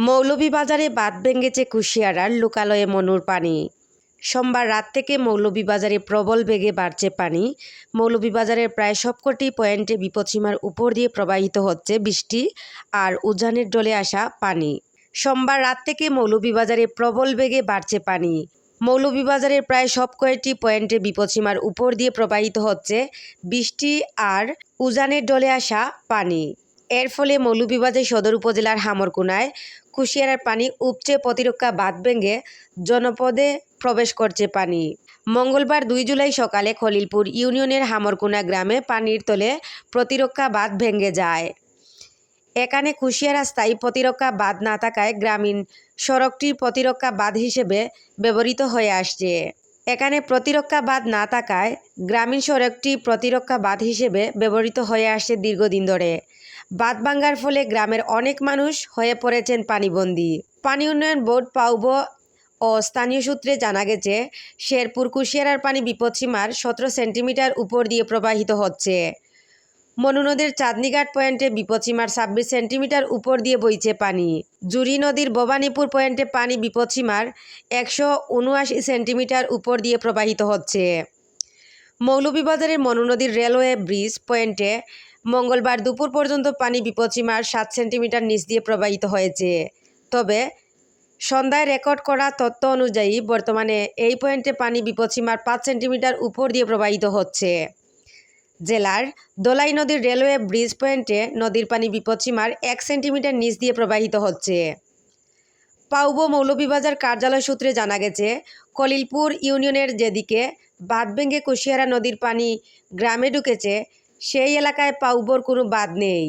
মৌলভীবাজারে বাঁধ ভেঙেছে কুশিয়ারার লোকালয়ে মনুর পানি। সোমবার রাত থেকে মৌলভীবাজারে প্রবল বেগে বাড়ছে পানি। মৌলভীবাজারের প্রায় সবকটি পয়েন্টে বিপদসীমার উপর দিয়ে প্রবাহিত হচ্ছে বৃষ্টি আর উজানের জলে আসা পানি। সোমবার রাত থেকে মৌলভীবাজারে প্রবল বেগে বাড়ছে পানি। মৌলভীবাজারের প্রায় সব কয়েকটি পয়েন্টে বিপদসীমার উপর দিয়ে প্রবাহিত হচ্ছে বৃষ্টি আর উজানের জলে আসা পানি। এর ফলে মৌলভীবাজার সদর উপজেলার হামরকুনায় কুশিয়ারার পানি উপচে প্রতিরক্ষা বাঁধ ভেঙে জনপদে প্রবেশ করছে পানি। মঙ্গলবার 2 জুলাই সকালে খলিলপুর ইউনিয়নের হামরকুনা গ্রামে পানির তলে প্রতিরক্ষা বাঁধ ভেঙে যায়। এখানে কুশিয়ারা স্থায়ী প্রতিরক্ষা বাঁধ না থাকায় গ্রামীণ সড়কটি প্রতিরক্ষা বাঁধ হিসেবে ব্যবহৃত হয়ে আসছে। এখানে প্রতিরক্ষা বাঁধ না থাকায় গ্রামীণ সড়কটি প্রতিরক্ষা বাঁধ হিসেবে ব্যবহৃত হয়ে আসছে দীর্ঘদিন ধরে। বাঁধ ভাঙার ফলে গ্রামের অনেক মানুষ হয়ে পড়েছেন পানিবন্দী। পানি উন্নয়ন বোর্ড পাউব ও স্থানীয় সূত্রে জানা গেছে, শেরপুর কুশিয়ারার পানি বিপদসীমার 17 সেন্টিমিটার উপর দিয়ে প্রবাহিত হচ্ছে। মনু নদীর চাঁদনীঘাট পয়েন্টে বিপদসীমার 26 সেন্টিমিটার উপর দিয়ে বইছে পানি। জুরি নদীর ভবানীপুর পয়েন্টে পানি বিপদসীমার 179 সেন্টিমিটার উপর দিয়ে প্রবাহিত হচ্ছে। মৌলভীবাজারের মনু নদীর রেলওয়ে ব্রিজ পয়েন্টে মঙ্গলবার দুপুর পর্যন্ত পানি বিপদসীমার 7 সেন্টিমিটার নিচ দিয়ে প্রবাহিত হয়েছে। তবে সন্ধ্যায় রেকর্ড করা তথ্য অনুযায়ী বর্তমানে এই পয়েন্টে পানি বিপদসীমার 5 সেন্টিমিটার উপর দিয়ে প্রবাহিত হচ্ছে। জেলার দোলাই নদীর রেলওয়ে ব্রিজ পয়েন্টে নদীর পানি বিপদসীমার 1 সেন্টিমিটার নিচ দিয়ে প্রবাহিত হচ্ছে। পাউব মৌলভীবাজার কার্যালয় সূত্রে জানা গেছে, খলিলপুর ইউনিয়নের যেদিকে বাঁধ ভেঙে কুশিয়ারা নদীর পানি গ্রামে ঢুকেছে সেই এলাকায় পাউবর কোনো বাঁধ নেই।